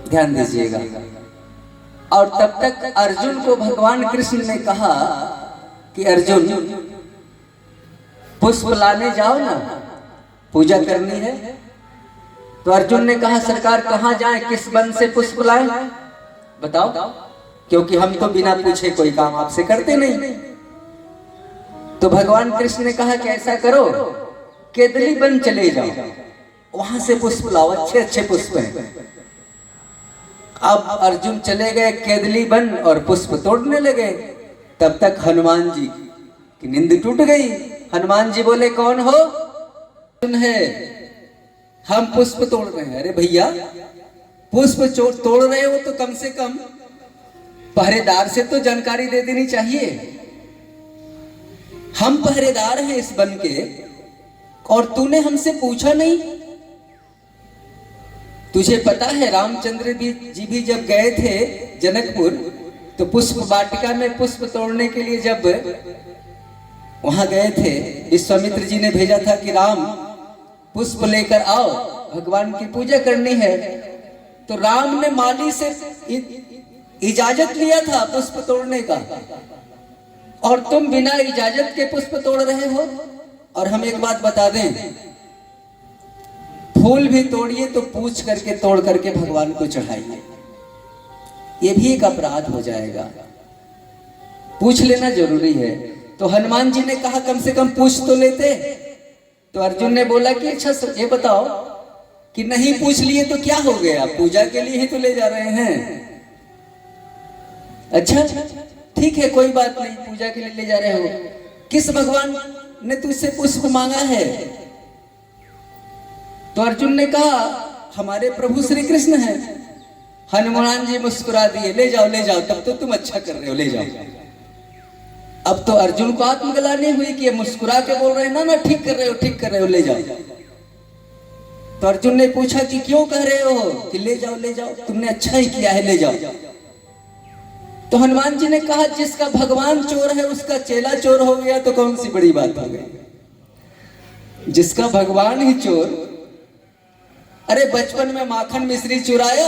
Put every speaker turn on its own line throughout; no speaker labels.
ध्यान दीजिएगा। और तब तक अर्जुन को भगवान कृष्ण ने कहा कि अर्जुन पुष्प लाने जाओ ना, पूजा करनी है। तो अर्जुन ने कहा सरकार कहाँ जाएं, किस वन से पुष्प लाएं बताओ, क्योंकि हम तो बिना पूछे कोई काम आपसे करते नहीं। तो भगवान कृष्ण ने कहा कि ऐसा करो, केदली वन चले जाओ, वहां से पुष्प लाओ, अच्छे अच्छे पुष्प हैं। अब अर्जुन चले गए केदली वन और पुष्प तोड़ने लगे। तब तक हनुमान जी की नींद टूट गई। हनुमान जी बोले कौन हो? है, हम पुष्प तोड़ रहे हैं। अरे भैया पुष्प तोड़ रहे हो तो कम से कम पहरेदार से तो जानकारी दे देनी चाहिए। हम पहरेदार हैं इस वन के और तूने हमसे पूछा नहीं। तुझे पता है रामचंद्र जी भी जब गए थे जनकपुर तो पुष्प वाटिका में पुष्प तोड़ने के लिए जब वहां गए थे, विश्वामित्र जी ने भेजा था कि राम पुष्प लेकर आओ, भगवान की पूजा करनी है। तो राम ने माली से इजाजत लिया था पुष्प तोड़ने का, और तुम बिना इजाजत के पुष्प तोड़ रहे हो। और हम एक बात बता दें, फूल भी तोड़िए तो पूछ करके तोड़ करके भगवान को चढ़ाइए, ये भी एक अपराध हो जाएगा। पूछ लेना जरूरी है। तो हनुमान जी ने कहा कम से कम पूछ तो लेते। तो अर्जुन ने बोला कि अच्छा ये बताओ कि नहीं पूछ लिए तो क्या हो गया, पूजा के लिए ही तो ले जा रहे हैं। अच्छा ठीक है कोई बात नहीं, पूजा के लिए ले जा रहे हो, किस भगवान ने तुझसे पुष्प मांगा है? तो अर्जुन ने कहा हमारे प्रभु श्री कृष्ण हैं। हनुमान जी मुस्कुरा दिए, ले जाओ ले जाओ, तब तो तुम अच्छा कर रहे हो, ले जाओ। अब तो अर्जुन को आत्मग्लानि हुई कि ये मुस्कुरा के बोल रहे हैं ना ठीक कर रहे हो, ठीक कर रहे हो, ले जाओ। तो अर्जुन ने पूछा कि क्यों कह रहे हो कि ले जाओ ले जाओ, तुमने अच्छा ही किया है, ले जाओ। तो हनुमान जी ने कहा जिसका भगवान चोर है उसका चेला चोर हो गया तो कौन सी बड़ी बात हो गई। जिसका भगवान ही चोर, अरे बचपन में माखन मिश्री चुराया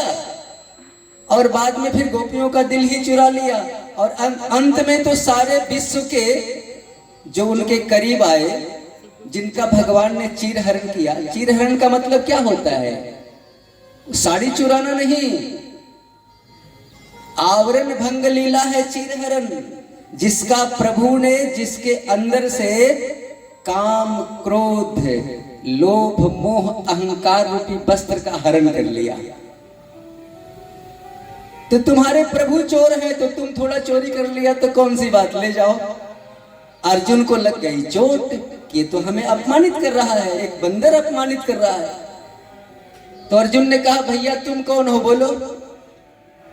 और बाद में फिर गोपियों का दिल ही चुरा लिया, और अंत में तो सारे विश्व के जो उनके करीब आए, जिनका भगवान ने चीरहरण किया। चीरहरण का मतलब क्या होता है? साड़ी चुराना नहीं, आवरण भंग लीला है चीरहरण। जिसका प्रभु ने जिसके अंदर से काम क्रोध लोभ मोह अहंकार रूपी वस्त्र का हरण कर लिया। तो तुम्हारे प्रभु चोर है तो तुम थोड़ा चोरी कर लिया तो कौन सी बात, ले जाओ। अर्जुन को लग गई चोट कि तो हमें अपमानित कर रहा है, एक बंदर अपमानित कर रहा है। तो अर्जुन ने कहा भैया तुम कौन हो, बोलो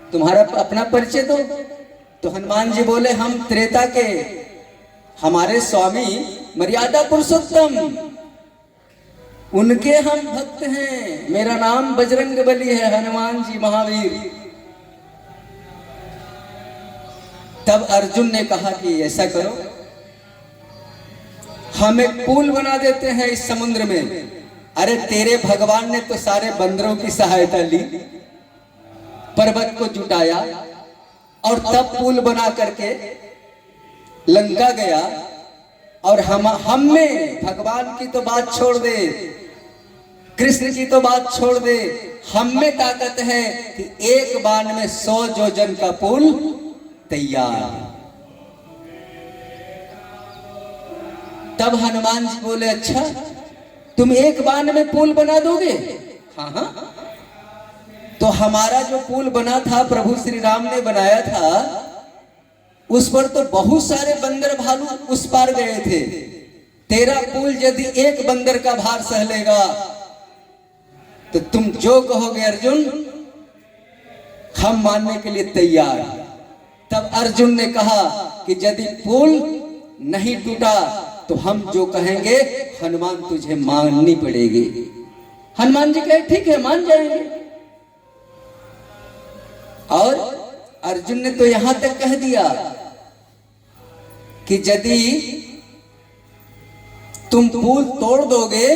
तुम्हारा अपना परिचय दो। तो हनुमान जी बोले हम त्रेता के हमारे स्वामी मर्यादा पुरुषोत्तम, उनके हम भक्त हैं, मेरा नाम बजरंग बली है, हनुमान जी महावीर। तब अर्जुन ने कहा कि ऐसा करो, हम एक पुल बना देते हैं इस समुद्र में। अरे तेरे भगवान ने तो सारे बंदरों की सहायता ली, पर्वत को जुटाया और तब पुल बना करके लंका गया। और हमने भगवान की तो बात छोड़ दे, कृष्ण की तो बात छोड़ दे, हम में ताकत है कि एक बाण में 100 योजन का पुल तैयार। तब हनुमान जी बोले अच्छा तुम एक बाण में पुल बना दोगे? हाँ हाँ। तो हमारा जो पुल बना था प्रभु श्री राम ने बनाया था, उस पर तो बहुत सारे बंदर भालू उस पार गए थे। तेरा पुल यदि एक बंदर का भार सह लेगा तो तुम जो कहोगे अर्जुन हम मानने के लिए तैयार। तब अर्जुन ने कहा कि यदि पुल नहीं टूटा तो हम जो कहेंगे हनुमान तुझे माननी पड़ेगी। हनुमान जी कहे ठीक है मान जाएंगे। और अर्जुन ने तो यहां तक कह दिया कि यदि तुम पुल तोड़ दोगे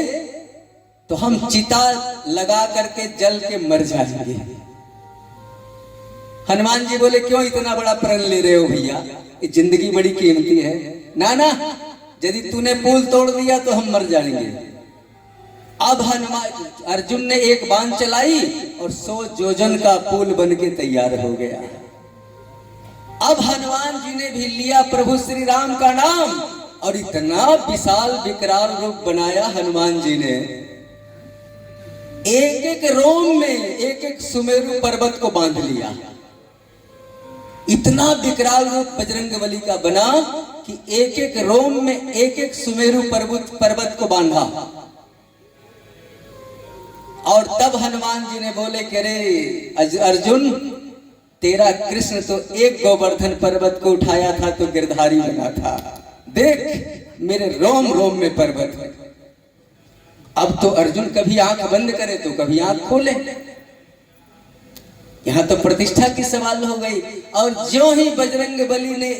तो हम चिता लगा करके जल के मर जाएंगे। हनुमान जी बोले क्यों इतना बड़ा प्रण ले रहे हो भैया, ये जिंदगी बड़ी कीमती है। ना ना, यदि तूने पुल तोड़ दिया तो हम मर जाएंगे। अब हनुमान अर्जुन ने एक बाण चलाई और 100 योजन का पुल बनके तैयार हो गया। अब हनुमान जी ने भी लिया प्रभु श्री राम का नाम और इतना विशाल विकराल रूप बनाया हनुमान जी ने, एक एक रोम में एक एक सुमेरु पर्वत को बांध लिया। इतना विकराल रूप बजरंगबली का बना कि एक एक रोम में एक एक सुमेरु पर्वत को बांधा। और तब हनुमान जी ने बोले कि अरे अर्जुन, तेरा कृष्ण तो एक गोवर्धन पर्वत को उठाया था तो गिरधारी बना था, देख मेरे रोम रोम में पर्वत है। अब तो अर्जुन कभी आंख बंद करे तो कभी आंख खोले, यहां तो प्रतिष्ठा की सवाल हो गई। और जो ही बजरंगबली ने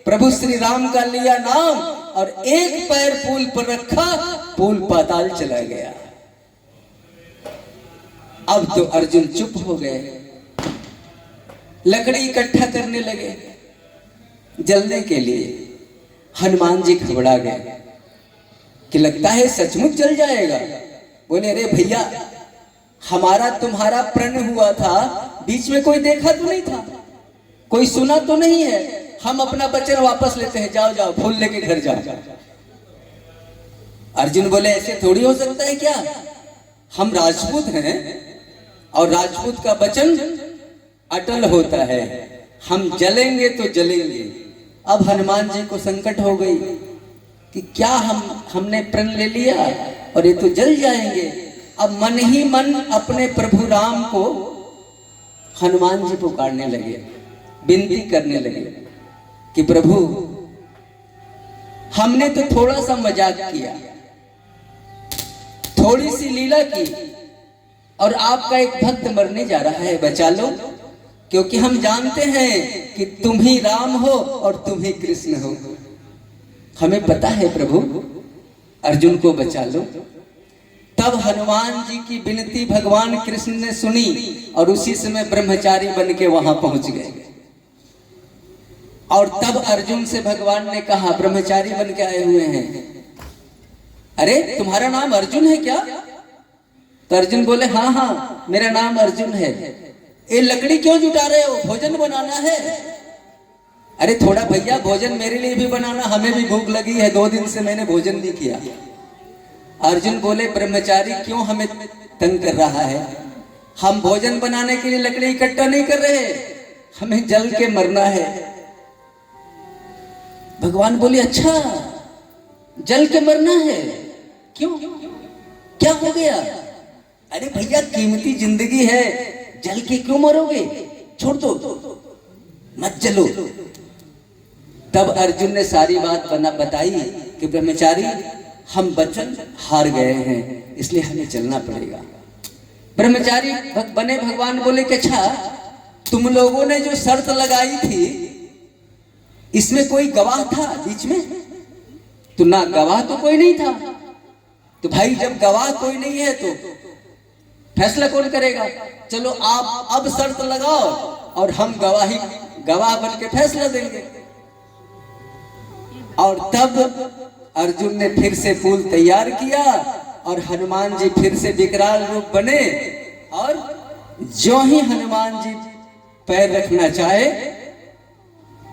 प्रभु श्री राम का लिया नाम और एक पैर पुल पर रखा, पुल पाताल चला गया। अब तो अर्जुन चुप हो गए, लकड़ी इकट्ठा करने लगे जलने के लिए। हनुमान जी घबरा गए कि लगता है सचमुच जल जाएगा। बोले अरे भैया, हमारा तुम्हारा प्रण हुआ था, बीच में कोई देखा तो नहीं था, कोई सुना तो नहीं है, हम अपना वचन वापस लेते हैं, जाओ जाओ फूल लेके घर जाओ। अर्जुन बोले ऐसे थोड़ी हो सकता है क्या, हम राजपूत हैं और राजपूत का वचन अटल होता है, हम जलेंगे तो जलेंगे। अब हनुमान जी को संकट हो गई कि क्या हमने प्रण ले लिया और ये तो जल जाएंगे। अब मन ही मन अपने प्रभु राम को हनुमान जी पुकारने लगे, विनती करने लगे कि प्रभु हमने तो थोड़ा सा मजाक किया, थोड़ी सी लीला की और आपका एक भक्त मरने जा रहा है, बचा लो, क्योंकि हम जानते हैं कि तुम ही राम हो और तुम ही कृष्ण हो, हमें पता है प्रभु, अर्जुन को बचा लो। तब हनुमान जी की विनती भगवान कृष्ण ने सुनी और उसी समय ब्रह्मचारी बन के वहां पहुंच गए। और तब अर्जुन से भगवान ने कहा, ब्रह्मचारी बन के आए हुए हैं, अरे तुम्हारा नाम अर्जुन है क्या? तो अर्जुन बोले हाँ हाँ मेरा नाम अर्जुन है। ये लकड़ी क्यों जुटा रहे हो, भोजन बनाना है? अरे थोड़ा भैया भोजन मेरे लिए भी बनाना, हमें भी भूख लगी है, 2 दिन से मैंने भोजन नहीं किया। अर्जुन बोले ब्रह्मचारी क्यों हमें तंग कर रहा है, हम भोजन बनाने के लिए लकड़ी इकट्ठा नहीं कर रहे, हमें जल के मरना है। भगवान बोले अच्छा जल के मरना है, क्यों, क्या हो गया? अरे भैया कीमती जिंदगी है, जल के क्यों मरोगे, छोड़ दो, मत जलो। तब अर्जुन ने सारी बात बताई कि ब्रह्मचारी हम वचन हार गए हैं, इसलिए हमें चलना पड़ेगा। ब्रह्मचारी बने भगवान बोले कि अच्छा तुम लोगों ने जो शर्त लगाई थी इसमें कोई गवाह था बीच में? तो ना गवाह तो कोई नहीं था। तो भाई जब गवाह कोई नहीं है तो फैसला कौन करेगा? चलो आप अब शर्त लगाओ और हम गवाह बन के फैसला देंगे। और तब अर्जुन ने फिर से पुल तैयार किया और हनुमान जी फिर से विकराल रूप बने। और जो ही हनुमान जी पैर रखना चाहे,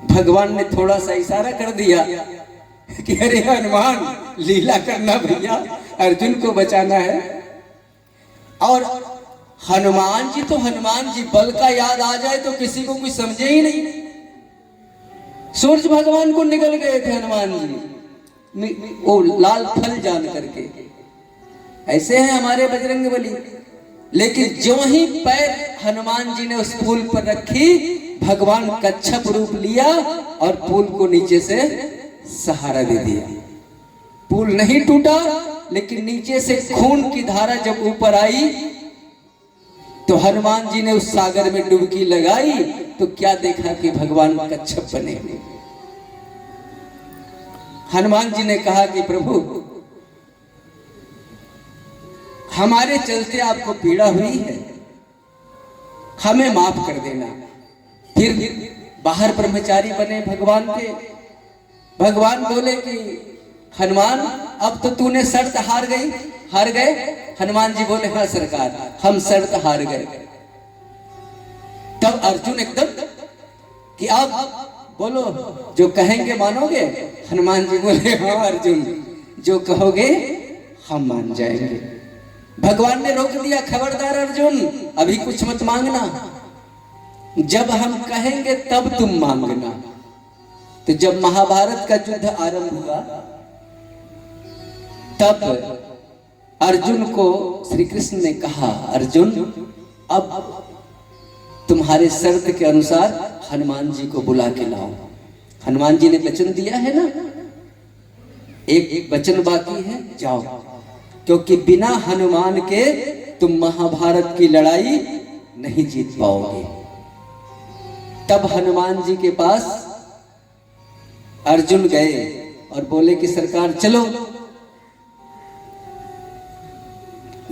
भगवान ने थोड़ा सा इशारा कर दिया कि अरे हनुमान लीला करना भैया, अर्जुन को बचाना है। और हनुमान जी बल का याद आ जाए तो किसी को कुछ समझे ही नहीं। सूरज भगवान को निकल गए थे हनुमान जी, वो लाल फल जान करके। ऐसे हैं हमारे बजरंगबली। लेकिन जो ही पैर हनुमान जी ने उस पुल पर रखी, भगवान कच्छप रूप लिया और पुल को नीचे से सहारा दे दिया। पुल नहीं टूटा, लेकिन नीचे से खून की धारा जब ऊपर आई तो हनुमान जी ने उस सागर में डुबकी लगाई तो क्या देखा कि भगवान कच्छप बने हुए। हनुमान जी ने कहा कि प्रभु हमारे चलते आपको पीड़ा हुई है, हमें माफ कर देना। फिर बाहर ब्रह्मचारी बने भगवान के। भगवान बोले कि हनुमान अब तो तूने शर्त हार गए। हनुमान जी बोले हाँ सरकार, हम शर्त हार गए। तब अर्जुन एकदम कि आप बोलो जो कहेंगे मानोगे। हनुमान जी बोले हाँ अर्जुन, जो कहोगे हम मान जाएंगे। भगवान ने रोक दिया, खबरदार अर्जुन, अभी कुछ मत मांगना, जब हम कहेंगे तब तुम मांगना। तो जब महाभारत का युद्ध आरंभ हुआ तब अर्जुन को श्री कृष्ण ने कहा, अर्जुन अब तुम्हारे शर्त के अनुसार हनुमान जी को बुला के लाओ। हनुमान जी ने वचन दिया है ना, एक वचन बाकी है, जाओ, क्योंकि बिना हनुमान के तुम महाभारत की लड़ाई नहीं जीत पाओगे। तब हनुमान जी के पास अर्जुन गए और बोले कि सरकार चलो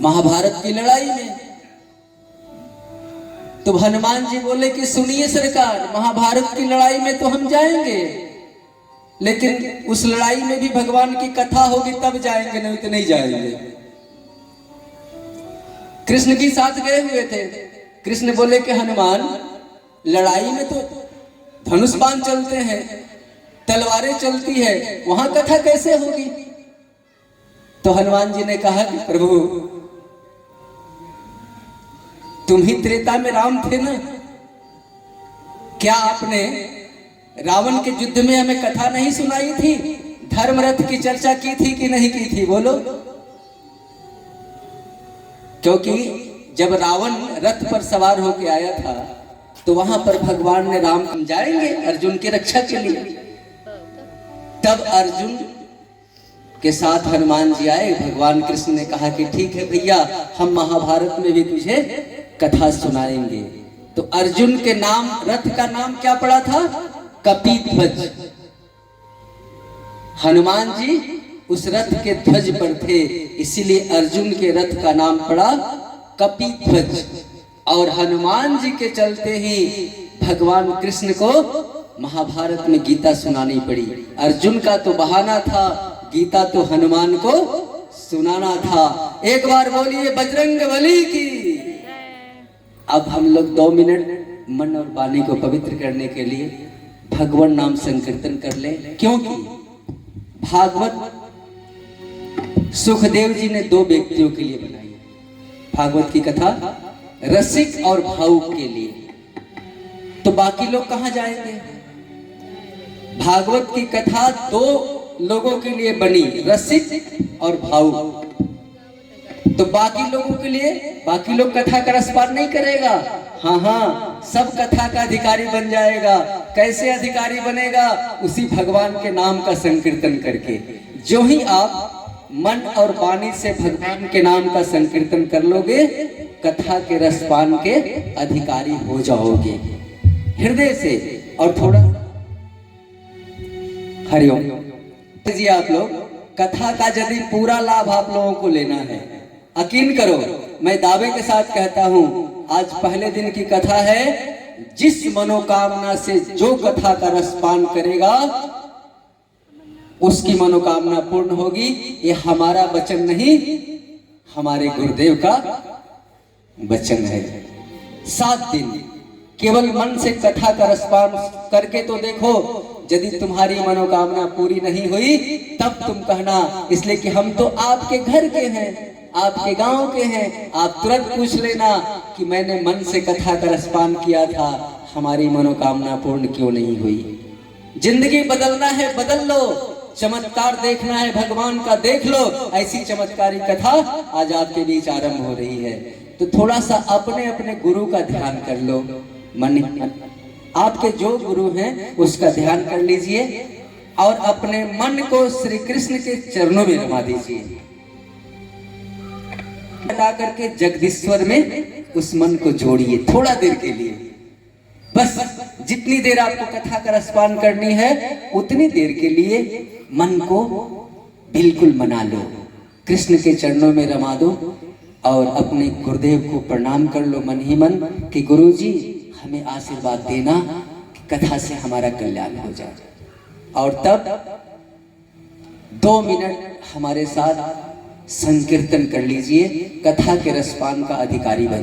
महाभारत की लड़ाई में। तो हनुमान जी बोले कि सुनिए सरकार, महाभारत की लड़ाई में तो हम जाएंगे, लेकिन उस लड़ाई में भी भगवान की कथा होगी तब जाएंगे, नहीं तो नहीं जाएंगे। कृष्ण भी साथ गए हुए थे। कृष्ण बोले कि हनुमान, लड़ाई में तो धनुष बाण चलते हैं, तलवारें चलती है, वहां कथा कैसे होगी? तो हनुमान जी ने कहा कि प्रभु तुम ही त्रेता में राम थे ना, क्या आपने रावण के युद्ध में हमें कथा नहीं सुनाई थी? धर्म रथ की चर्चा की थी कि नहीं की थी? बोलो। क्योंकि जब रावण रथ पर सवार होकर आया था तो वहां पर भगवान ने राम को जाएंगे अर्जुन की रक्षा के लिए। तब अर्जुन के साथ हनुमान जी आए। भगवान कृष्ण ने कहा कि ठीक है भैया, हम महाभारत में भी तुझे कथा सुनाएंगे। तो अर्जुन के नाम, रथ का नाम क्या पड़ा था? कपिध्वज। हनुमान जी उस रथ के ध्वज पर थे, इसीलिए अर्जुन के रथ का नाम पड़ा कपिध्वज। और हनुमान जी के चलते ही भगवान कृष्ण को महाभारत में गीता सुनानी पड़ी। अर्जुन का तो बहाना था, गीता तो हनुमान को सुनाना था। एक बार बोलिए बजरंगबली की। अब हम लोग 2 मिनट मन और वाणी को पवित्र करने के लिए भगवान नाम संकीर्तन कर ले, क्योंकि भागवत सुखदेव जी ने 2 व्यक्तियों के लिए बनाई है। भागवत की कथा रसिक और भावुक के लिए, तो बाकी लोग कहां जाएंगे? भागवत की कथा 2 लोगों के लिए बनी, रसिक और भावुक। तो बाकी लोगों के लिए, बाकी लोग कथा का रसपान नहीं करेगा। हाँ, सब कथा का अधिकारी बन जाएगा। कैसे अधिकारी बनेगा? उसी भगवान के नाम का संकीर्तन करके। जो ही आप मन और वाणी से भगवान के नाम का संकीर्तन कर लोगे, कथा के रसपान के अधिकारी हो जाओगे हृदय से। और थोड़ा हरिओम जी, आप लोग कथा का यदि पूरा लाभ आप लोगों को लेना है, यकीन करो, मैं दावे के साथ कहता हूं, आज पहले दिन की कथा है। जिस मनोकामना से जो कथा का रसपान करेगा उसकी मनोकामना पूर्ण होगी। ये हमारा वचन नहीं, हमारे गुरुदेव का वचन है। 7 दिन केवल मन से कथा का रसपान करके तो देखो, यदि तुम्हारी मनोकामना पूरी नहीं हुई तब तुम कहना, इसलिए कि हम तो आपके घर के हैं, आपके गांव के हैं। आप तुरंत पूछ लेना कि मैंने मन से कथा का रसपान किया था, हमारी मनोकामना पूर्ण क्यों नहीं हुई? जिंदगी बदलना है, बदल लो। चमत्कार देखना है भगवान का, देख लो। ऐसी चमत्कारी कथा आज आपके बीच आरंभ हो रही है। तो थोड़ा सा अपने अपने गुरु का ध्यान कर लो। मन, आपके जो गुरु हैं उसका ध्यान कर लीजिए और अपने मन को श्री कृष्ण के चरणों में रमा दीजिए। हटा करके जगदीश्वर में उस मन को जोड़िए थोड़ा देर के लिए। बस जितनी देर आपको कथा का रसपान करनी है उतनी देर के लिए मन को बिल्कुल मना लो, कृष्ण के चरणों में रमा दो और अपने गुरुदेव को प्रणाम कर लो मन ही मन कि गुरुजी हमें आशीर्वाद देना कि कथा से हमारा कल्याण हो जाए। और तब 2 मिनट हमारे साथ संकीर्तन कर लीजिए, कथा के रसपान का अधिकारी बन